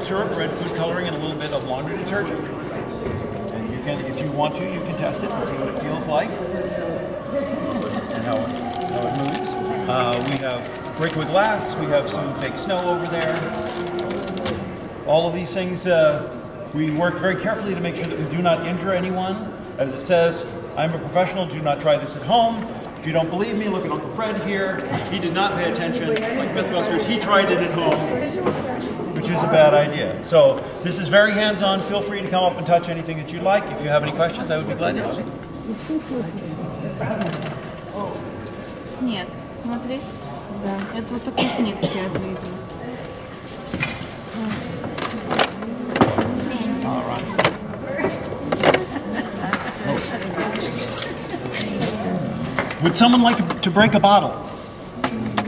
syrup, red food coloring, and a little bit of laundry detergent. And you can, if you want to, you can test it and see what it feels like and how it moves. We have breakaway glass. We have some fake snow over there. All of these things, we work very carefully to make sure that we do not injure anyone. As it says, I'm a professional, do not try this at home. If you don't believe me, look at Uncle Fred here. He did not pay attention, like Mythbusters. He tried it at home, which is a bad idea. So this is very hands-on. Feel free to come up and touch anything that you like. If you have any questions, I would be glad to answer. Снег, смотри. Да. Это вот такой снег все выглядит. Would someone like to break a bottle?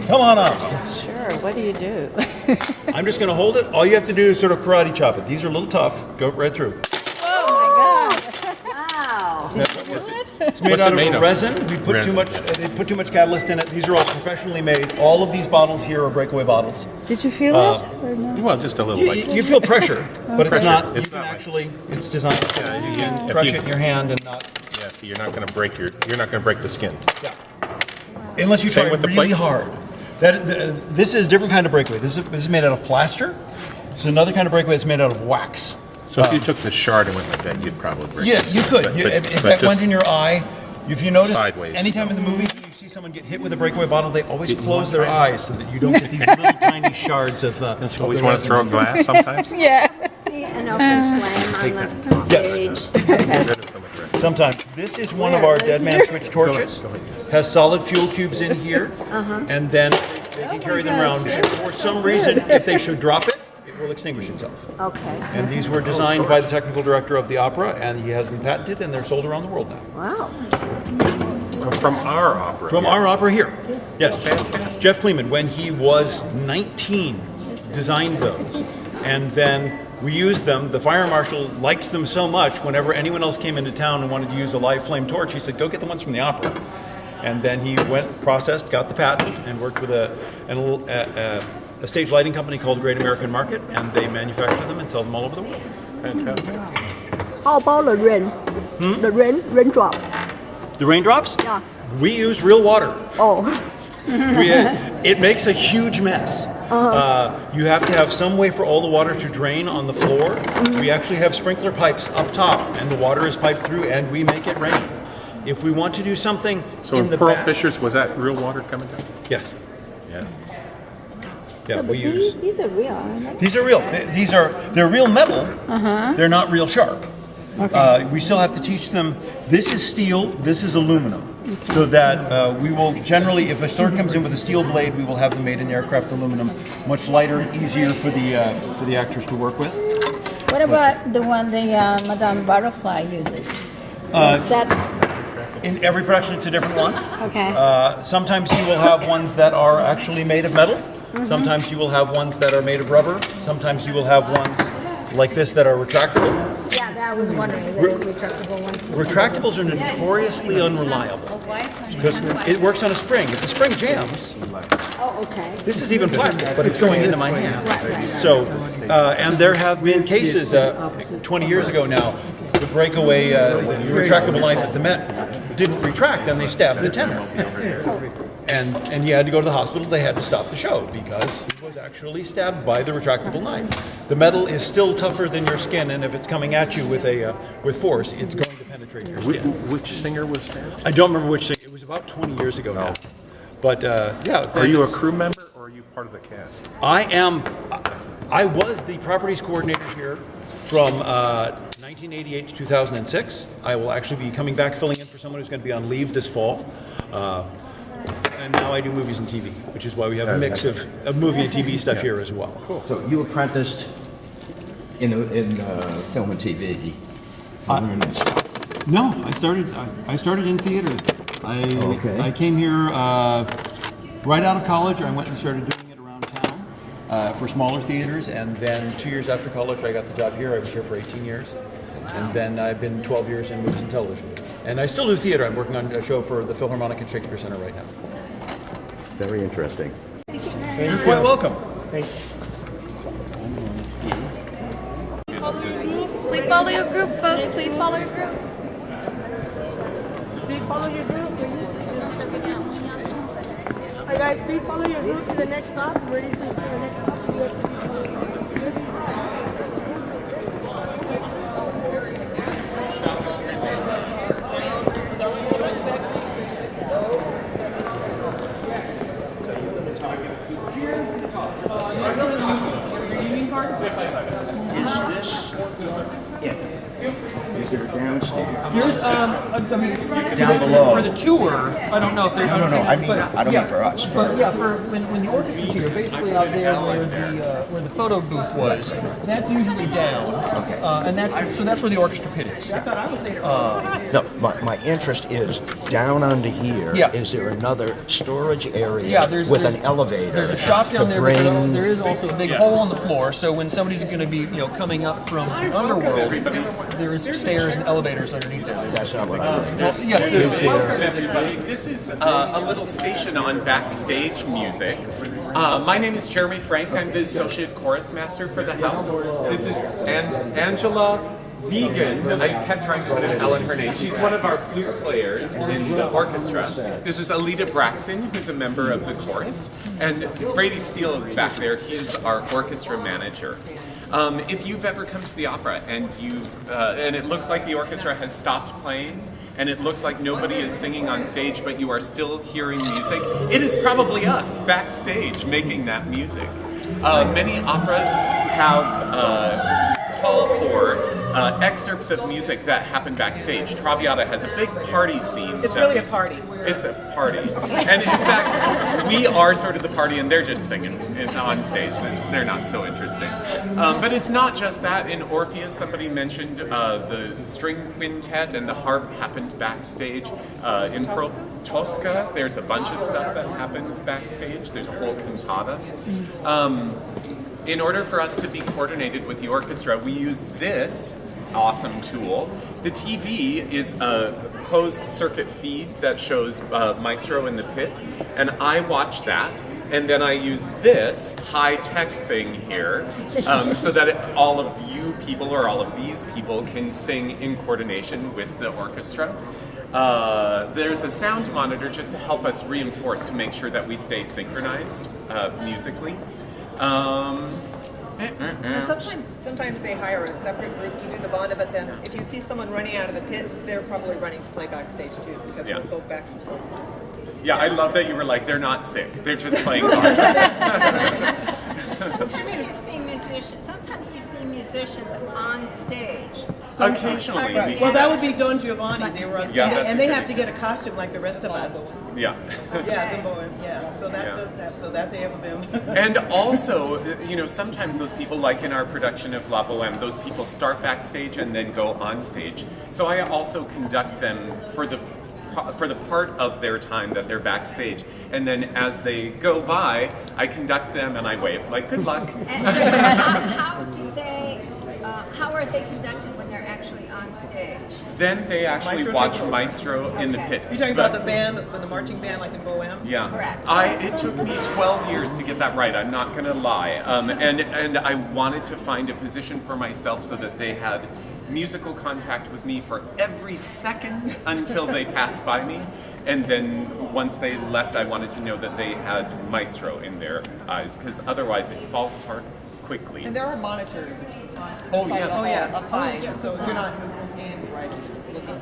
Come on up. Sure, what do you do? I'm just going to hold it. All you have to do is sort of karate chop it. These are a little tough. Go right through. Oh my God! Wow. It's made out of resin. We put too much. They put too much catalyst in it. These are all professionally made. All of these bottles here are breakaway bottles. Did you feel it? Or no? Well, just a little. You feel pressure, but it's not. It's You can not actually. It's designed. Yeah, You can crush it in your hand and not. Yeah, so you're not going to break You're not going to break the skin. Yeah. Unless you Same try with the really plate? hard. This is a different kind of breakaway. This is made out of plaster. This is another kind of breakaway that's made out of wax. So if you took the shard and went like that, you'd probably break. Yes, the you skin. could. But- If but that just- went in your eye, if you notice, Sideways. anytime in the movies when you see someone get hit with a breakaway bottle, they always close their eyes so that you don't get these little tiny shards of. Don't you always want to throw a glass sometimes? Yeah. See an open flame on the Yes. stage. Okay. Sometimes. This is one of our Dead Man Switch torches. Go ahead. Has solid fuel cubes in here, and then they can carry them around. For some reason, if they should drop it, it will extinguish itself. Okay. And these were designed by the technical director of the opera, and he has them patented, and they're sold around the world now. Wow. From our opera. From our opera here. Yes, Jeff Kleeman, when he was 19, designed those. And then we used them. The fire marshal liked them so much, whenever anyone else came into town and wanted to use a live flame torch, he said, go get the ones from the opera. And then he went, processed, got the patent, and worked with a stage lighting company called Great American Market, and they manufacture them and sell them all over the world. Fantastic. How about the rain? The raindrop. The raindrops? Yeah. We use real water. Oh. It makes a huge mess. You have to have some way for all the water to drain on the floor. We actually have sprinkler pipes up top, and the water is piped through, and we make it rain. If we want to do something So in the Pearl back, Fishers, was that real water coming down? yes, Yeah. yeah, we use. These are real, aren't they? These are real. They're real metal. They're not real sharp. We still have to teach them. This is steel. This is aluminum. So that we will generally, if a sword comes in with a steel blade, we will have them made in aircraft aluminum, much lighter, easier for the actors to work with. What about the one the Madame Butterfly uses? Is that In every production, it's a different one. okay? Sometimes you will have ones that are actually made of metal. Sometimes you will have ones that are made of rubber. Sometimes you will have ones like this that are retractable. Yeah, that was wondering. Is it a retractable one? Retractables are notoriously unreliable because it works on a spring. If the spring jams, Oh, okay. this is even plastic, but it's going into my hand. So, and there have been cases 20 years ago now. The breakaway, the retractable knife at the Met didn't retract, and they stabbed the tenor. And he had to go to the hospital. They had to stop the show because he was actually stabbed by the retractable knife. The metal is still tougher than your skin, and if it's coming at you with force, it's going to penetrate your skin. Which singer was that? I don't remember which thing. It was about 20 years ago now. But yeah. Are you a crew member or are you part of the cast? I was the properties coordinator here from 1988 to 2006. I will actually be coming back filling in for someone who's going to be on leave this fall. And now I do movies and TV, which is why we have a mix of movie and TV stuff here as well. Cool. So you apprenticed in film and TV. No, I started in theater. I came here right out of college. I went and started doing it around town for smaller theaters, and then 2 years after college, I got the job here. I was here for 18 years, and then I've been 12 years in movies and television. And I still do theater. I'm working on a show for the Philharmonic and Shakespeare Center right now. Very interesting. You're quite welcome. Thank you. follow your group, folks. Please follow your group. Please follow your group. Hey guys, please follow your group to the next stop. Ready to the next stop. Is this it? Is there downstairs? Here's, I mean, Down below. for the tour, I don't know if there's. No, I mean, but, I don't yeah, mean for us. But yeah, for when the orchestra's here, basically out there where the photo booth was, that's usually down. Okay. And that's where the orchestra pit is. No, my interest is down under here. Yeah. Is there another storage area Yeah, with an elevator? There's a shop to down there, bring... but there is also a big hole in the floor. So when somebody's going to be, coming up from the underworld, there is stairs and elevators underneath there. That's not what I mean. Well, yeah, Welcome, everybody. This is a little station on Backstage Music. My name is Jeremy Frank. I'm the Associate Chorus Master for the house. This is Angela Vegan. I kept trying to put an L in her name. She's one of our flute players in the orchestra. This is Alita Braxton, who's a member of the chorus. And Brady Steele is back there. He's our orchestra manager. If you've ever come to the opera and and it looks like the orchestra has stopped playing, and it looks like nobody is singing on stage, but you are still hearing music, it is probably us backstage making that music. Many operas have call for excerpts of music that happen backstage. Traviata has a big party scene. It's really a party. It's a party. And in fact, we are sort of the party and they're just singing on stage. They're not so interesting. But it's not just that. In Orpheus, somebody mentioned the string quintet and the harp happened backstage. In Pearl Tosca, there's a bunch of stuff that happens backstage. There's a whole cantata. In order for us to be coordinated with the orchestra, we use this awesome tool. The TV is a closed circuit feed that shows Maestro in the pit, and I watch that, and then I use this high-tech thing here so that all of you people, or all of these people, can sing in coordination with the orchestra. There's a sound monitor just to help us reinforce to make sure that we stay synchronized musically. And sometimes they hire a separate group to do the banda, but then if you see someone running out of the pit, they're probably running to play backstage too, because we'll go back and forth. Yeah, I love that you were like, they're not sick, they're just playing hard. Sometimes you see musicians on stage. Occasionally. Well, that would be Don Giovanni. They were on, Yeah, that's and a they good have to get a costume like the rest of us. Yeah. Yeah, Zimboan, yeah. So that's a of them. And also, sometimes those people, like in our production of La Boheme, those people start backstage and then go on stage. So I also conduct them for the part of their time that they're backstage. And then as they go by, I conduct them and I wave, like, good luck. How are they conducted when they're actually on stage? Then they actually watch Maestro in the pit. You're talking about the band, the marching band like in Boheme? Yeah. Correct. It took me 12 years to get that right, I'm not gonna lie. And I wanted to find a position for myself so that they had musical contact with me for every second until they passed by me. And then once they left, I wanted to know that they had Maestro in their eyes, because otherwise it falls apart quickly. And there are monitors. Oh, yes. Oh, yeah, up high. So if you're not aimed right, looking.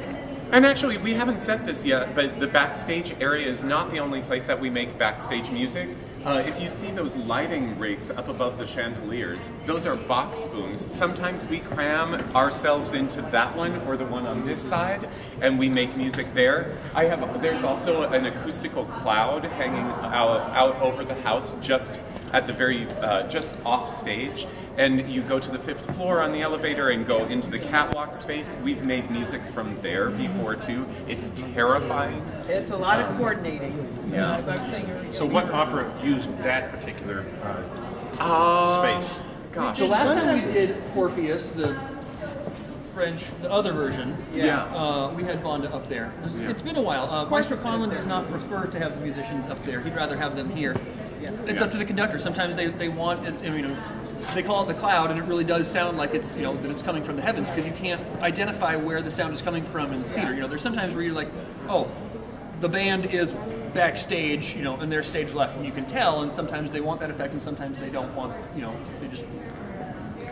And actually, we haven't said this yet, but the backstage area is not the only place that we make backstage music. If you see those lighting rigs up above the chandeliers, those are box booms. Sometimes we cram ourselves into that one or the one on this side, and we make music there. There's also an acoustical cloud hanging out over the house just at the just off stage, and you go to the 5th floor on the elevator and go into the catwalk space. We've made music from there before too. It's terrifying. It's a lot of coordinating. Yeah. As I was saying earlier. So what opera used that particular space? Gosh. The last time we did Orpheus, the French, the other version, Yeah. we had Vonda up there. It's been a while. Maestro Conlon does not prefer to have the musicians up there. He'd rather have them here. It's up to the conductor. Sometimes they want it. they call it the cloud, and it really does sound like it's that it's coming from the heavens because you can't identify where the sound is coming from in the theater. There's sometimes where you're like, oh, the band is backstage, and they're stage left, and you can tell. And sometimes they want that effect, and sometimes they don't want. They just.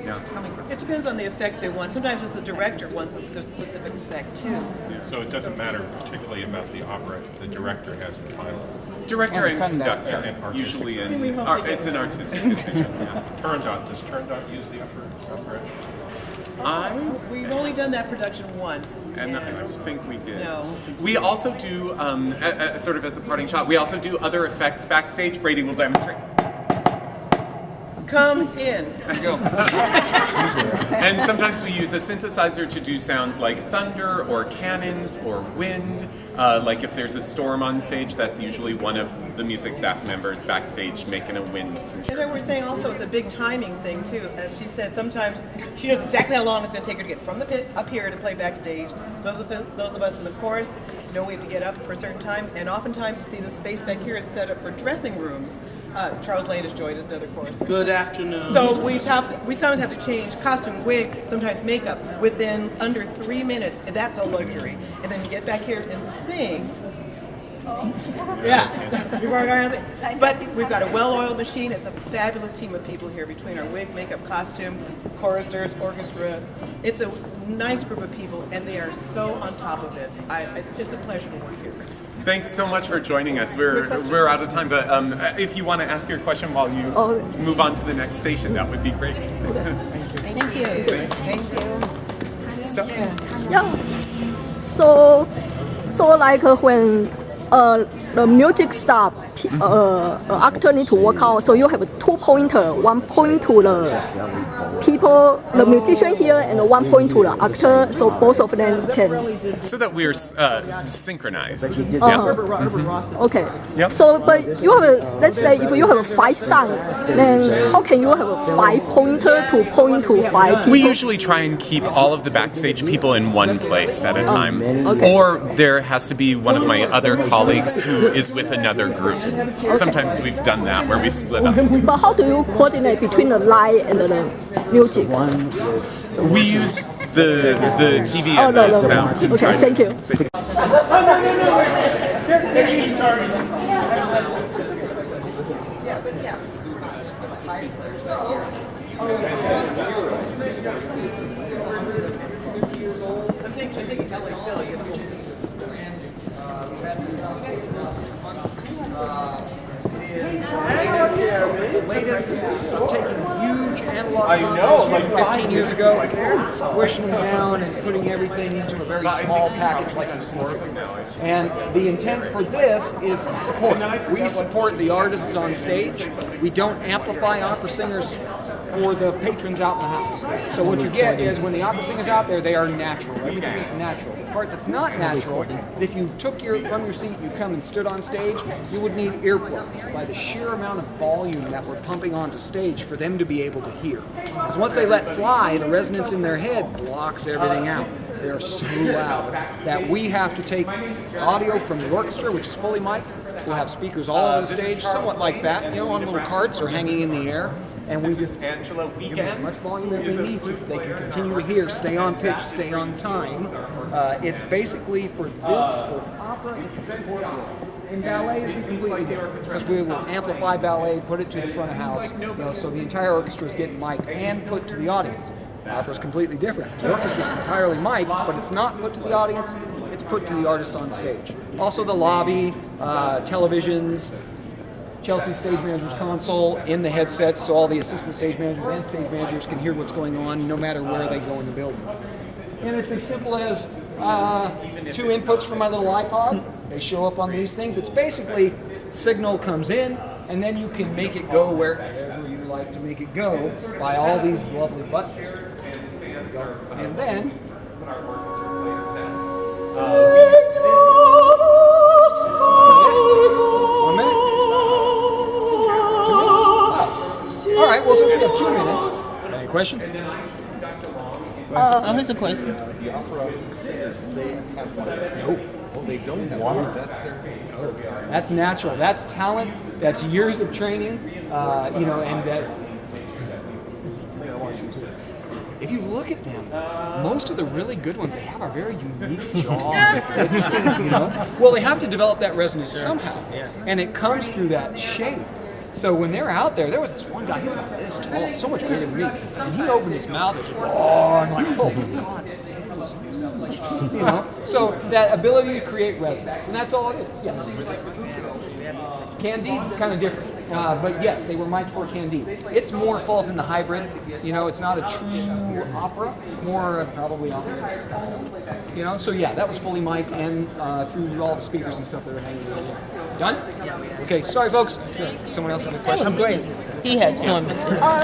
It's coming from. It depends on the effect they want. Sometimes it's the director wants a specific effect too. So it doesn't matter particularly about the opera. The director has the final. Director and conductor, and artistic. usually, I mean, we hope they it's an artistic decision. Yeah. Does Turndot use the opera? We've only done that production once. And I don't think we did. No. We also do, sort of as a parting shot, we also do other effects backstage. Brady will demonstrate. Come in. There you go. And sometimes we use a synthesizer to do sounds like thunder or cannons or wind. Like if there's a storm on stage, that's usually one of the music staff members backstage making a wind. And then we're saying also it's a big timing thing too. As she said, sometimes she knows exactly how long it's going to take her to get from the pit up here to play backstage. Those of us in the chorus know we have to get up for a certain time, and oftentimes you see the space back here is set up for dressing rooms. Charles Lane has joined us, another chorus. Good afternoon. So we sometimes have to change costume, wig, sometimes makeup within under 3 minutes, and that's a luxury. And then you get back here and sing. Yeah, but we've got a well-oiled machine. It's a fabulous team of people here between our wig, makeup, costume, choristers, orchestra. It's a nice group of people, and they are so on top of it. It's a pleasure to work here. Thanks so much for joining us. We're out of time, but if you want to ask your question while you move on to the next station, that would be great. Thank you. Thank you. So, Yeah. So like when the music stop, actor need to work out. So you have a 2 pointer, 1 point to the people, the musician here, and 1 point to the actor. So both of them can. so that we're synchronized. Okay. Yep. So, but you have let's say if you have a 5 song, then how can you have a 5 pointer to point to 5 people? We usually try and keep all of the backstage people in one place at a time. Okay. Or there has to be one of my other colleagues who is with another group. Sometimes we've done that where we split up. But how do you coordinate between the light and the music? We use the TV and the sound. to Okay, try to- thank you. Latest taking huge analog consoles from 15 years ago and squishing them down and putting everything into a very small package like you see here. And the intent for this is support. We support the artists on stage. We don't amplify opera singers for the patrons out in the house. So what you get is when the opera singers out there, they are natural. Everything is natural. The part that's not natural is if you took from your seat, you come and stood on stage, you would need earplugs by the sheer amount of volume that we're pumping onto stage for them to be able to hear. Because once they let fly, the resonance in their head blocks everything out. They are so loud that we have to take audio from the orchestra, which is fully mic'd. We'll have speakers all over the stage, somewhat like that, on little carts or hanging in the air. And we just give them as much volume as they need to. They can continue to hear, stay on pitch, stay on time. It's basically for this, for opera, it's a support role. In ballet, it's completely different because we will amplify ballet, put it to the front of house, so the entire orchestra is getting mic'd and put to the audience. Opera is completely different. The orchestra is entirely mic'd, but it's not put to the audience, it's put to the artist on stage. Also the lobby, televisions, Chelsea stage manager's console in the headsets, so all the assistant stage managers and stage managers can hear what's going on no matter where they go in the building. And it's as simple as 2 inputs from my little iPod. They show up on these things. It's basically signal comes in, and then you can make it go wherever you like to make it go by all these lovely buttons. And then One minute? 2 minutes. Oh. All right, well, since we have 2 minutes, any questions? Here's a question. That's natural. That's talent. That's years of training. And that if you look at them, most of the really good ones, they have a very unique jaw. You know? Well, they have to develop that resonance somehow. And it comes through that shape. So when they're out there, there was this one guy, he's about this tall, so much bigger than me, and he opened his mouth and said, oh, I'm like, oh my God, his head was huge. You know? So that ability to create resonance, and that's all it is, yes. Candide's kind of different, but yes, they were mic'd for Candide. It's more falls in the hybrid, you know, it's not a true opera, more probably opera style. You know, so yeah, that was fully mic'd and through all the speakers and stuff that are hanging around there. Done? Okay, sorry folks. Someone else have a question? That was great. He had some.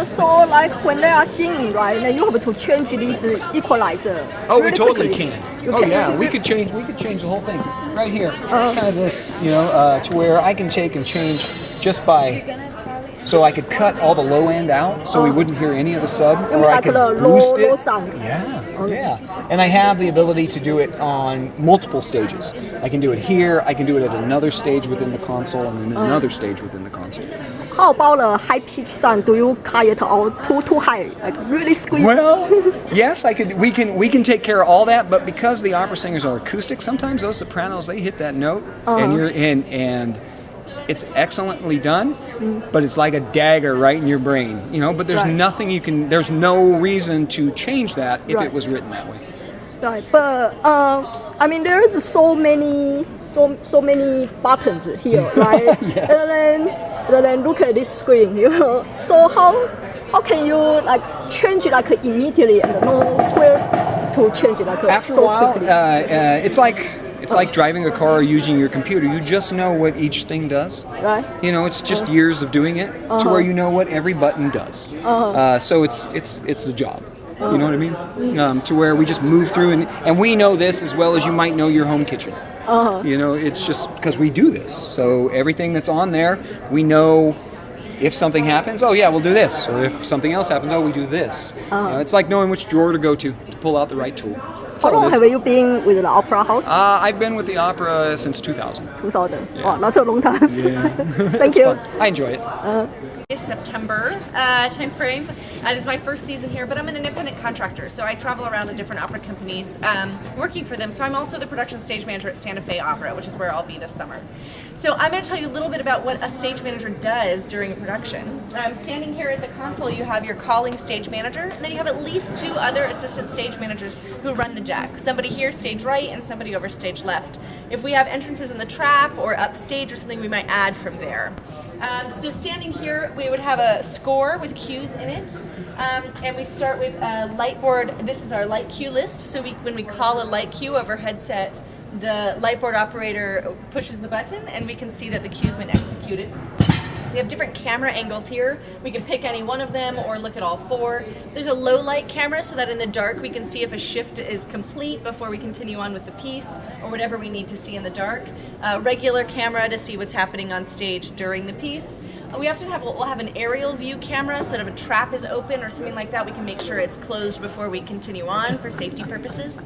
So like when they are singing, right, then you have to change this equalizer. Oh, we really totally quickly. can. You Oh can. yeah, we could change the whole thing right here. It's kind of this, you know, to where I can take and change just by. So I could cut all the low end out, so we wouldn't hear any of the sub, or I like could the boost low it. sound. Yeah, yeah. And I have the ability to do it on multiple stages. I can do it here. I can do it at another stage within the console, and then another stage within the console. How about the high pitch sound? Do you cut it out too high, like really squeeze? Well, yes, I could. We can take care of all that, but because the opera singers are acoustic, sometimes those sopranos they hit that note, and you're in and. It's excellently done, but it's like a dagger right in your brain, you know. But there's nothing you can. There's no reason to change that if it was written that way. Right, but I mean there is so many buttons here, right? Yes. And then look at this screen, you know. So how can you like change it like immediately and know where to change it like After so a while, quickly? it's like driving a car or using your computer. You just know what each thing does. Right. You know, it's just years of doing it to where you know what every button does. So it's the job. You know what I mean? To where we just move through and we know this as well as you might know your home kitchen. You know, it's just because we do this. So everything that's on there, we know. If something happens, oh yeah, we'll do this. Or if something else happens, oh, we do this. You know, it's like knowing which drawer to go to pull out the right tool. That's How all it long is. have you been with the opera house? I've been with the opera since 2000. 2000. Yeah. Wow, that's a long time. Yeah. Thank you. Fun. I enjoy it. September time frame. This is my first season here, but I'm an independent contractor, so I travel around to different opera companies working for them. So I'm also the production stage manager at Santa Fe Opera, which is where I'll be this summer. So I'm going to tell you a little bit about what a stage manager does during a production. Standing here at the console, you have your calling stage manager, and then you have at least 2 other assistant stage managers who run the deck. Somebody here stage right and somebody over stage left. If we have entrances in the trap or upstage or something, we might add from there. So standing here, we would have a score with cues in it, and we start with a light board. This is our light cue list. So when we call a light cue over headset, the light board operator pushes the button, and we can see that the cue's been executed. We have different camera angles here. We can pick any one of them or look at all 4. There's a low light camera so that in the dark we can see if a shift is complete before we continue on with the piece or whatever we need to see in the dark. Regular camera to see what's happening on stage during the piece. We'll have an aerial view camera so that if a trap is open or something like that, we can make sure it's closed before we continue on for safety purposes.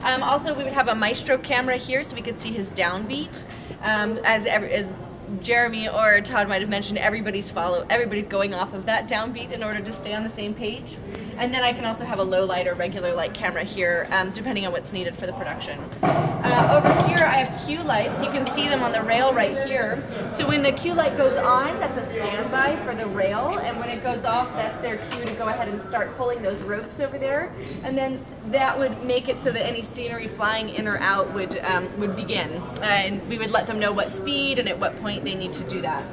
Also, we would have a maestro camera here so we could see his downbeat. As Jeremy or Todd might have mentioned, everybody's going off of that downbeat in order to stay on the same page. And then I can also have a low light or regular light camera here, depending on what's needed for the production. Over here I have cue lights. You can see them on the rail right here. So when the cue light goes on, that's a standby for the rail, and when it goes off, that's their cue to go ahead and start pulling those ropes over there. And then that would make it so that any scenery flying in or out would begin. And we would let them know what speed and at what point they need to do that.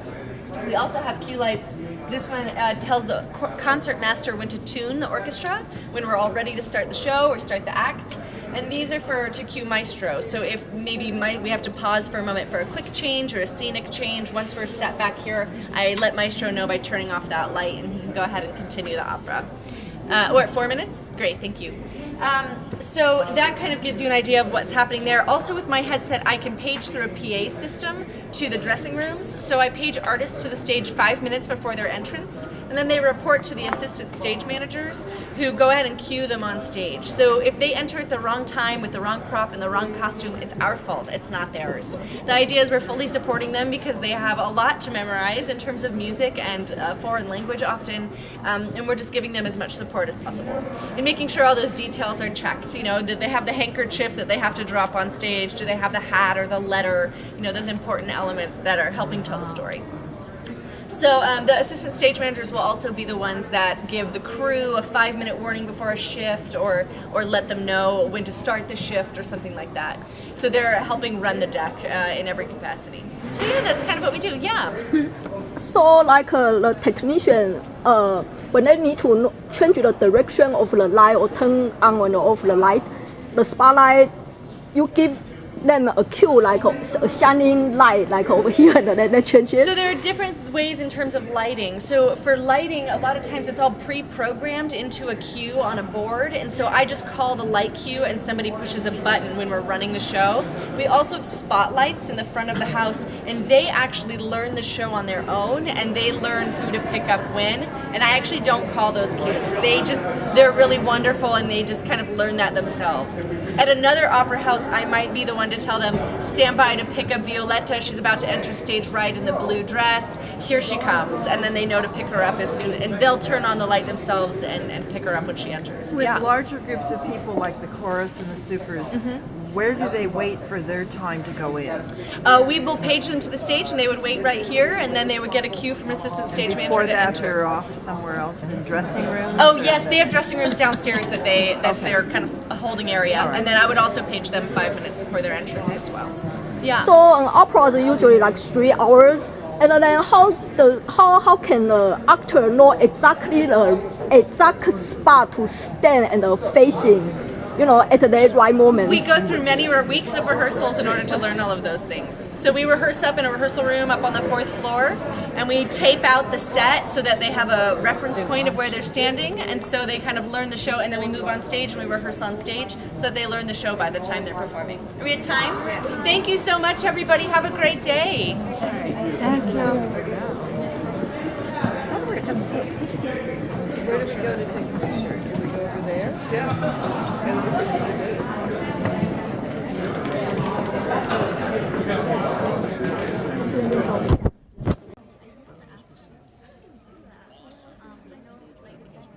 We also have cue lights. This one tells the concert master when to tune the orchestra when we're all ready to start the show or start the act. And these are to cue maestro. So if maybe we have to pause for a moment for a quick change or a scenic change, once we're set back here, I let maestro know by turning off that light, and he can go ahead and continue the opera. We're at 4 minutes? Great, thank you. So that kind of gives you an idea of what's happening there. Also with my headset, I can page through a PA system to the dressing rooms. So I page artists to the stage 5 minutes before their entrance, and then they report to the assistant stage managers who go ahead and cue them on stage. So if they enter at the wrong time with the wrong prop and the wrong costume, it's our fault, it's not theirs. The idea is we're fully supporting them because they have a lot to memorize in terms of music and foreign language often, and we're just giving them as much support as possible. And making sure all those details are checked, you know, that they have the handkerchief that they have to drop on stage, do they have the hat or the letter, you know, those important elements that are helping tell the story. So the assistant stage managers will also be the ones that give the crew a 5-minute warning before a shift or let them know when to start the shift or something like that. So they're helping run the deck in every capacity. So yeah, that's kind of what we do, yeah. So like the technician, when they need to change the direction of the light or turn on and off the light, the spotlight, you give them a cue like a shining light like over here and then they change it. So there are different ways in terms of lighting. So for lighting, a lot of times it's all pre-programmed into a cue on a board, and so I just call the light cue and somebody pushes a button when we're running the show. We also have spotlights in the front of the house, and they actually learn the show on their own, and they learn who to pick up when, and I actually don't call those cues. They're really wonderful, and they just kind of learn that themselves. At another opera house, I might be the one to tell them, stand by to pick up Violetta, she's about to enter stage right in the blue dress, here she comes, and then they know to pick her up as soon, and they'll turn on the light themselves and pick her up when she enters. With larger groups of people like the chorus and the supers, where do they wait for their time to go in? We will page them to the stage, and they would wait right here, and then they would get a cue from assistant stage manager Before to that, enter. they're off somewhere else in dressing rooms? Oh yes, they have dressing rooms downstairs that's their kind of a holding area, and then I would also page them 5 minutes before their entrance as well. Yeah. So an opera is usually like 3 hours, and then how can the actor know exactly the exact spot to stand and facing, you know, at the right moment? We go through many weeks of rehearsals in order to learn all of those things. So we rehearse up in a rehearsal room up on the 4th floor, and we tape out the set so that they have a reference point of where they're standing, and so they kind of learn the show, and then we move on stage and we rehearse on stage so that they learn the show by the time they're performing. Are we at time? Thank you so much, everybody. Have a great day. Thank you. Where do we go to take a picture? Do we go over there? Yeah.